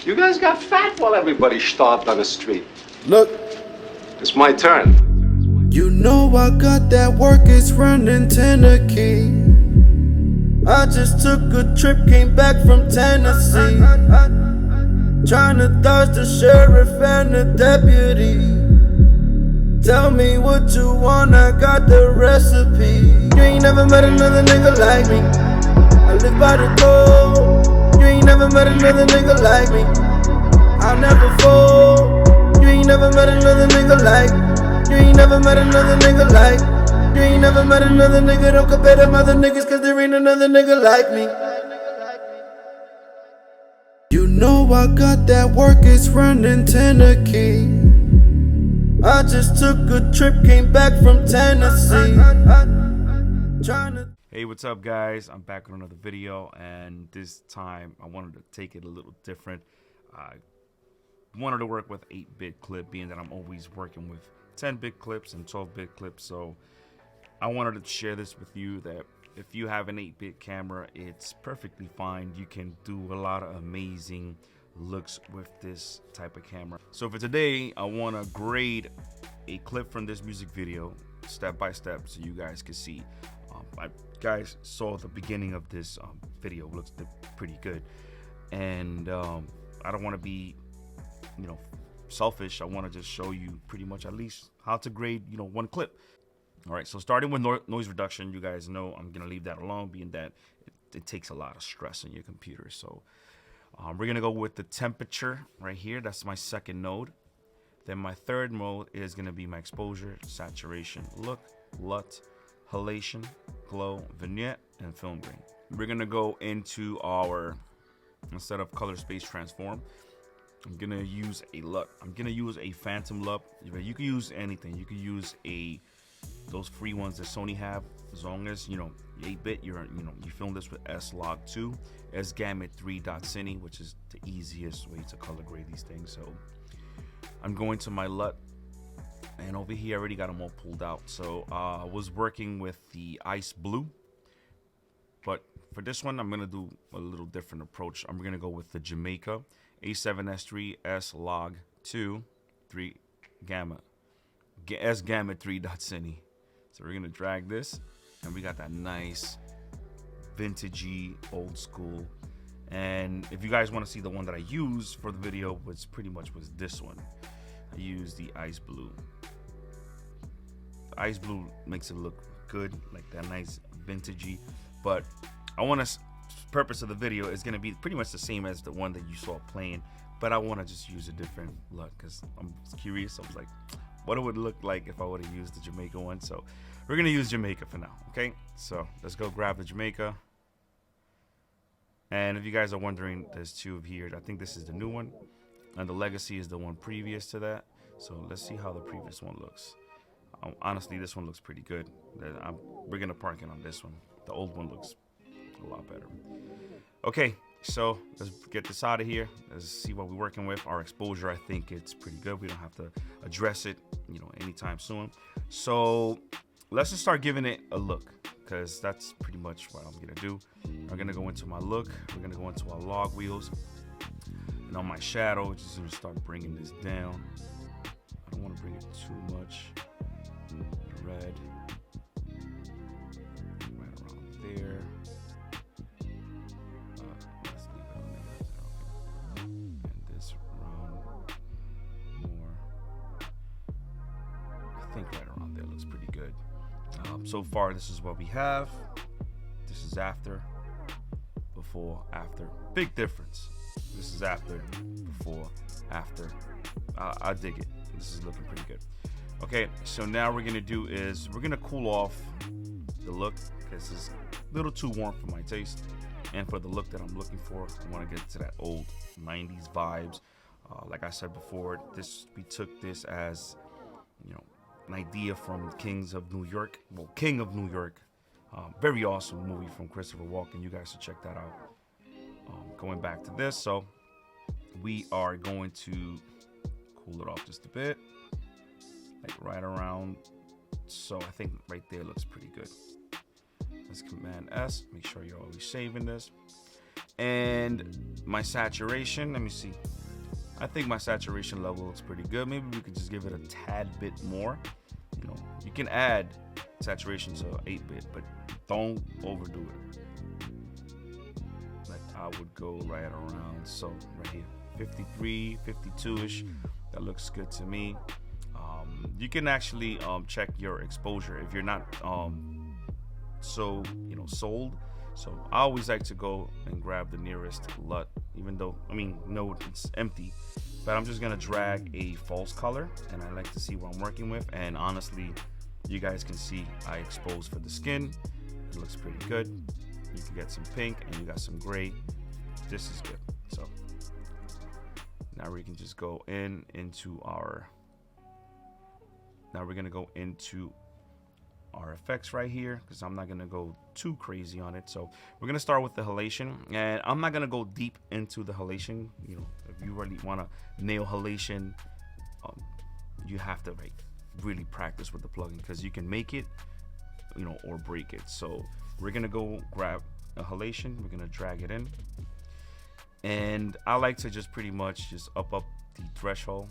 You guys got fat while everybody starved on the street. Look, It's my turn. you know I got that work, it's running Tennessee. I just took a trip, came back from Tennessee. Trying to dodge the sheriff and the deputy. Tell me what you want, I got the recipe. You ain't never met another nigga like me. I live by the code. You ain't never met another nigga like me. I'll never fold. You ain't never met another nigga like. You ain't never met another nigga like. You ain't never met another nigga. Don't compare them other niggas, cause there ain't another nigga like me. You know I got that work, it's running Tennessee. I just took a trip, came back from Tennessee. Hey, what's up guys? I'm back with another video, and this time I wanted to take it a little different. I wanted to work with 8-bit clip, being that I'm always working with 10-bit clips and 12-bit clips. So I wanted to share this with you that if you have an 8-bit camera, it's perfectly fine. You can do a lot of amazing looks with this type of camera. So for today, I want to grade a clip from this music video step by step so you guys can see. Guys saw the beginning of this video, looks pretty good, and I don't want to be, selfish. I want to just show you pretty much at least how to grade, one clip. All right, so starting with noise reduction, you guys know I'm gonna leave that alone, being that it takes a lot of stress on your computer. So we're gonna go with the temperature right here. That's my second node. Then my third mode is gonna be my exposure, saturation, look, LUT, halation, glow, vignette, and film grain. We're gonna go into our, instead of color space transform, I'm gonna use a LUT. I'm gonna use a phantom LUT. You can use anything. You can use those free ones that Sony have, as long as 8-bit. You film this with S-Log2, S-Gamut3.Cine, which is the easiest way to color grade these things. So I'm going to my LUT, and over here I already got them all pulled out. So I was working with the ice blue, but for this one I'm gonna do a little different approach. I'm gonna go with the Jamaica A7iii S-Log2 3 Gamma S-Gamut3.Cine. So we're gonna drag this, and we got that nice vintagey old school. And if you guys want to see the one that I used for the video, was this one. I used the ice blue. The ice blue makes it look good, like that nice vintagey. But I want to, purpose of the video is gonna be pretty much the same as the one that you saw playing, but I want to just use a different look because I'm curious. I was like, what it would look like if I would have used the Jamaica one. So we're gonna use Jamaica for now. Okay, so let's go grab the Jamaica. And if you guys are wondering, there's two of here. I think this is the new one, and the Legacy is the one previous to that. So let's see how the previous one looks. Honestly, this one looks pretty good. We're gonna park it on this one. The old one looks a lot better. Okay, so let's get this out of here. Let's see what we're working with. Our exposure, I think it's pretty good. We don't have to address it, anytime soon. So let's just start giving it a look, because that's pretty much what I'm gonna do. I'm gonna go into my look. We're gonna go into our log wheels, and on my shadow, just gonna start bringing this down. I don't want to bring it too much. Red, right around there. Let's leave it on there. And this round more. I think right around there looks pretty good. So far, this is what we have. This is after, before, after. Big difference. This is after, before, after. I dig it. This is looking pretty good. Okay, so now we're gonna do is we're gonna cool off the look, because it's a little too warm for my taste, and for the look that I'm looking for, I want to get to that old 90s vibes. Like I said before, we took this as an idea from King of New York. Very awesome movie from Christopher Walken. You guys should check that out. Going back to this, so we are going to cool it off just a bit, like right around. So I think right there looks pretty good. Let's Command S. Make sure you're always saving this. And my saturation, let me see. I think my saturation level looks pretty good. Maybe we could just give it a tad bit more. You know, you can add saturation to 8-bit, but don't overdo it. Like I would go right around, so right here, 53, 52-ish. That looks good to me. You can actually check your exposure if you're not so sold. So I always like to go and grab the nearest LUT, even though no, it's empty. But I'm just gonna drag a false color, and I like to see what I'm working with. And honestly, you guys can see I expose for the skin. It looks pretty good. You can get some pink, and you got some gray. This is good. So now we can just go into our. Now we're gonna go into our effects right here, because I'm not gonna go too crazy on it. So we're gonna start with the halation, and I'm not gonna go deep into the halation. You know, if you really want to nail halation, you have to really practice with the plugin, because you can make it, or break it. So we're gonna go grab a halation. We're gonna drag it in, and I like to just pretty much just up the threshold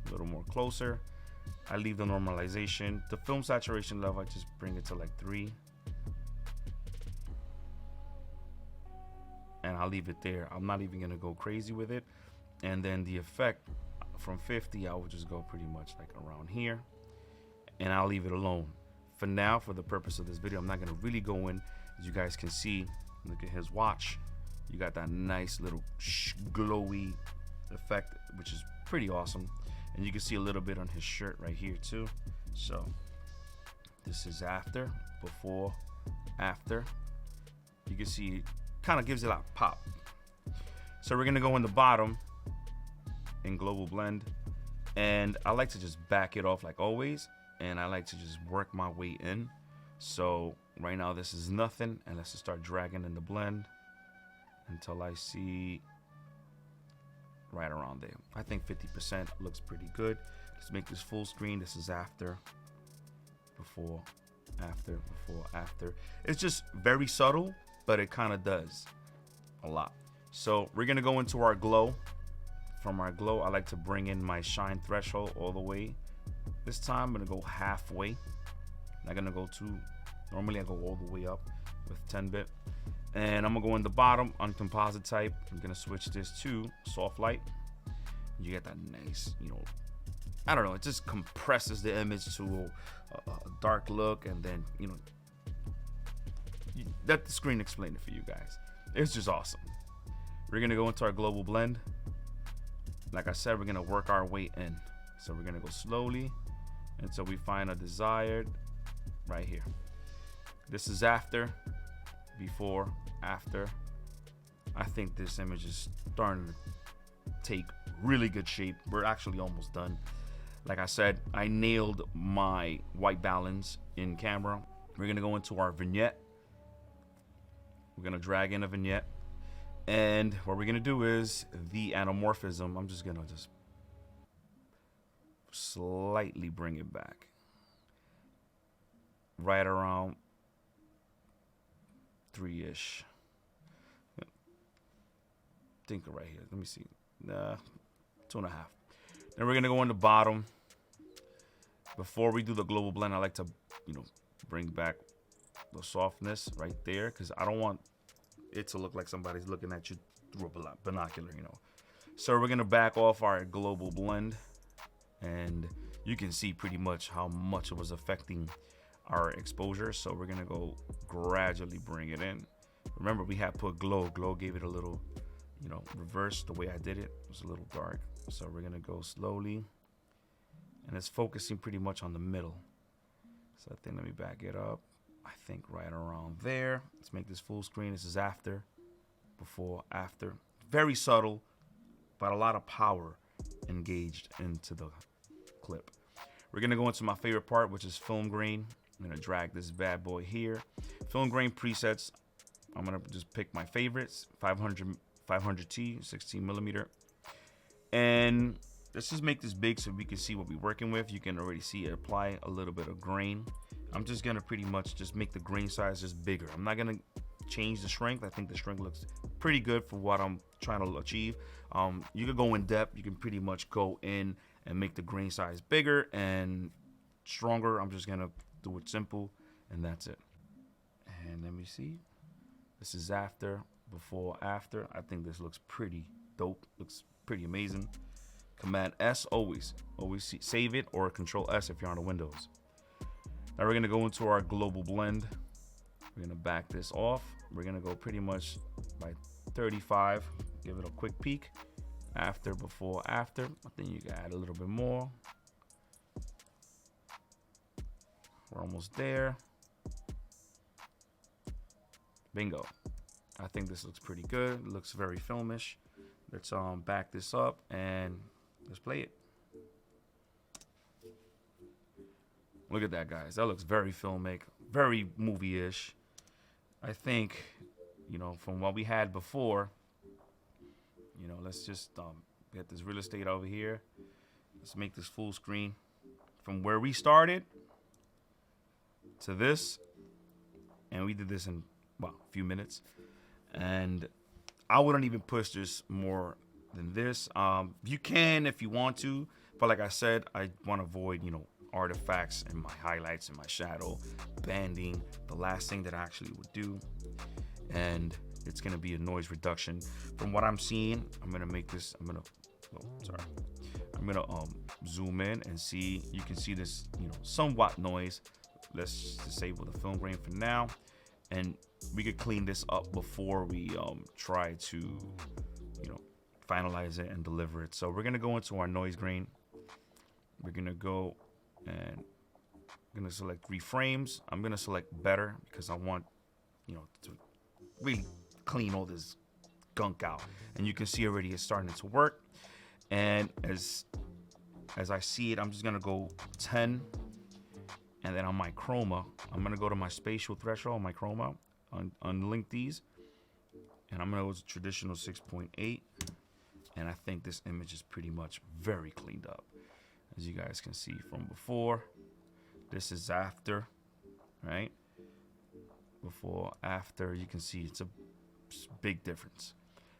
a little more closer. I leave the normalization. The film saturation level, I just bring it to like 3. And I'll leave it there. I'm not even gonna go crazy with it. And then the effect from 50, I would just go pretty much like around here. And I'll leave it alone. For now, for the purpose of this video, I'm not gonna really go in. As you guys can see, look at his watch. You got that nice little glowy effect, which is pretty awesome. And you can see a little bit on his shirt right here too. So this is after, before, after. You can see it kind of gives it a pop. So we're gonna go in the bottom in global blend, and I like to just back it off like always, and I like to just work my way in. So right now this is nothing, and let's just start dragging in the blend until I see right around there. I think 50% looks pretty good. Let's make this full screen. This is after, before, after, before, after. It's just very subtle, but it kind of does a lot. So we're gonna go into our glow. From our glow, I like to bring in my shine threshold all the way. This time I'm gonna go halfway. I'm not gonna go too, normally I go all the way up with 10-bit. And I'm gonna go in the bottom on composite type. I'm gonna switch this to soft light. You get that nice, I don't know, it just compresses the image to a dark look, and then, let the screen explain it for you guys. It's just awesome. We're gonna go into our global blend. Like I said, we're gonna work our way in. So we're gonna go slowly until we find a desired right here. This is after, before, after. I think this image is starting to take really good shape. We're actually almost done. Like I said, I nailed my white balance in camera. We're gonna go into our vignette. We're gonna drag in a vignette, and what we're gonna do is the anamorphism. I'm just gonna slightly bring it back right around 3-ish. Think right here. Let me see. 2.5. Then we're gonna go on the bottom. Before we do the global blend, I like to, bring back the softness right there, because I don't want it to look like somebody's looking at you through a binocular, So we're gonna back off our global blend, and you can see pretty much how much it was affecting our exposure. So we're gonna go gradually bring it in. Remember, we had put glow. Glow gave it a little, reverse. The way I did it was a little dark. So we're gonna go slowly, and it's focusing pretty much on the middle. So I think, let me back it up. I think right around there. Let's make this full screen. This is after, before, after. Very subtle, but a lot of power engaged into the clip. We're gonna go into my favorite part, which is film grain. I'm gonna drag this bad boy here. Film grain presets. I'm gonna just pick my favorites. 500T, 16mm. And let's just make this big so we can see what we're working with. You can already see it apply a little bit of grain. I'm just gonna pretty much just make the grain size just bigger. I'm not gonna change the strength. I think the strength looks pretty good for what I'm trying to achieve. You could go in depth. You can pretty much go in and make the grain size bigger and stronger. I'm just gonna do it simple, and that's it. And let me see. This is after, before, after. I think this looks pretty dope. Looks pretty amazing. Command S always save it, or Control S if you're on the Windows. Now we're gonna go into our global blend. We're gonna back this off. We're gonna go pretty much by 35. Give it a quick peek. After, before, after. I think you can add a little bit more. We're almost there. Bingo. I think this looks pretty good. It looks very filmish. Let's back this up and let's play it. Look at that, guys. That looks very filmic, very movie-ish. I think, you know, from what we had before, you know, let's just get this real estate over here. Let's make this full screen. From where we started to this, and we did this in, well, a few minutes. And I wouldn't even push this more than this. You can if you want to, but like I said, I want to avoid, you know, artifacts and my highlights and my shadow, banding, the last thing that I actually would do. And it's gonna be a noise reduction. From what I'm seeing, I'm gonna make this, I'm gonna zoom in and see, you can see this, you know, somewhat noise. Let's disable the film grain for now. And we could clean this up before we try to, you know, finalize it and deliver it. So we're gonna go into our noise grain. We're gonna go and I'm gonna select 3 frames. I'm gonna select better because I want, you know, to really clean all this gunk out. And you can see already it's starting to work. And as I see it, I'm just gonna go 10. And then on my chroma, I'm gonna go to my spatial threshold, my chroma, unlink these. And I'm gonna go to traditional 6.8. And I think this image is pretty much very cleaned up. As you guys can see from before, this is after, right? Before, after, you can see it's a big difference.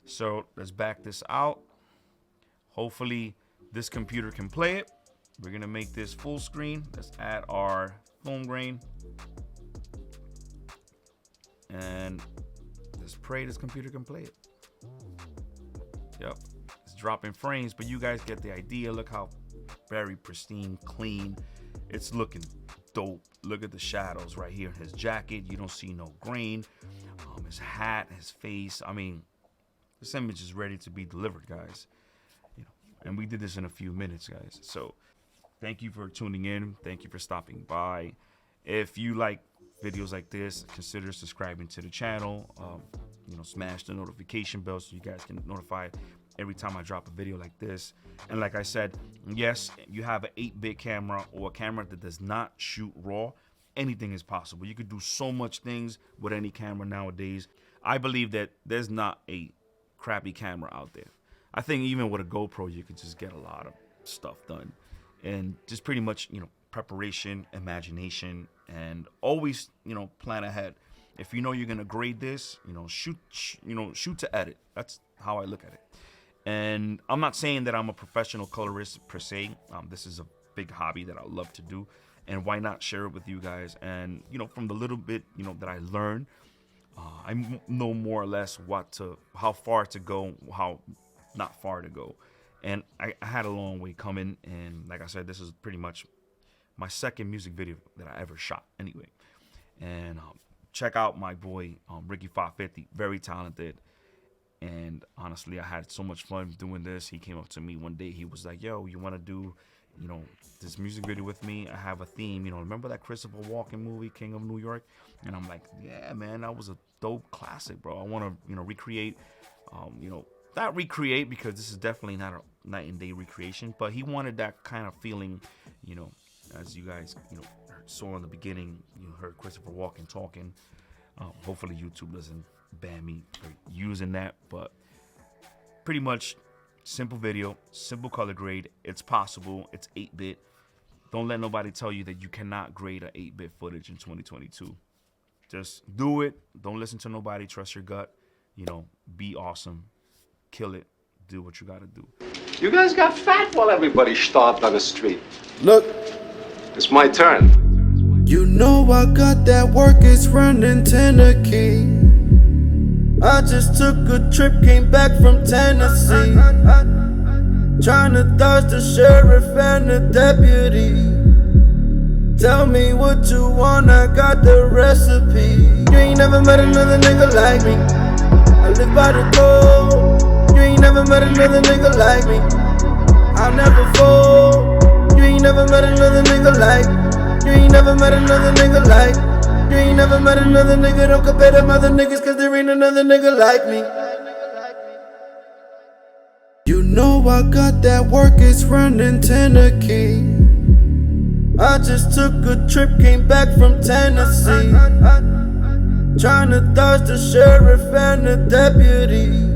So let's back this out. Hopefully this computer can play it. We're gonna make this full screen. Let's add our film grain. And let's pray this computer can play it. Yep, it's dropping frames, but you guys get the idea. Look how very pristine, clean. It's looking dope. Look at the shadows right here in his jacket. You don't see no grain. His hat, his face. I mean, this image is ready to be delivered, guys. You know, and we did this in a few minutes, guys. So thank you for tuning in. Thank you for stopping by. If you like videos like this, consider subscribing to the channel. You know, smash the notification bell so you guys can notify every time I drop a video like this. And like I said, yes, you have an 8-bit camera or a camera that does not shoot raw, anything is possible. You could do so much things with any camera nowadays. I believe that there's not a crappy camera out there. I think even with a GoPro, you could just get a lot of stuff done. And just pretty much, you know, preparation, imagination, and always, you know, plan ahead. If you know you're gonna grade this, you know, shoot to edit. That's how I look at it. And I'm not saying that I'm a professional colorist per se. This is a big hobby that I love to do, and why not share it with you guys? And you know, from the little bit, you know, that I learned, I know more or less how far to go, how not far to go. And I had a long way coming, and like I said, this is pretty much my second music video that I ever shot anyway. And check out my boy Ricky550, very talented. And honestly, I had so much fun doing this. He came up to me one day. He was like, yo, you want to do, you know, this music video with me? I have a theme. You know, remember that Christopher Walken movie, King of New York? And I'm like, yeah, man, that was a dope classic, bro. I want to, you know, recreate, you know, not recreate because this is definitely not a night and day recreation, but he wanted that kind of feeling, you know, as you guys, you know, saw in the beginning, you heard Christopher Walken talking. Hopefully YouTube doesn't ban me for using that, but pretty much simple video, simple color grade. It's possible. It's 8-bit. Don't let nobody tell you that you cannot grade a 8-bit footage in 2022. Just do it. Don't listen to nobody. Trust your gut. You know, be awesome. Kill it. Do what you gotta do. You guys got fat while everybody starved on the street. Look, It's my turn. you know I got that work, it's running Tennessee. I just took a trip, came back from Tennessee. Tryna dodge the sheriff and the deputy. Tell me what you want, I got the recipe. You ain't never met another nigga like me. I live by the code. You ain't never met another nigga like me. I'll never fold. You ain't never met another nigga like. You ain't never met another nigga like. You ain't never met another nigga. Don't compare them other niggas, cause there ain't another nigga like me. You know I got that work, it's running Tennessee. I just took a trip, came back from Tennessee. Tryna dodge the sheriff and the deputy.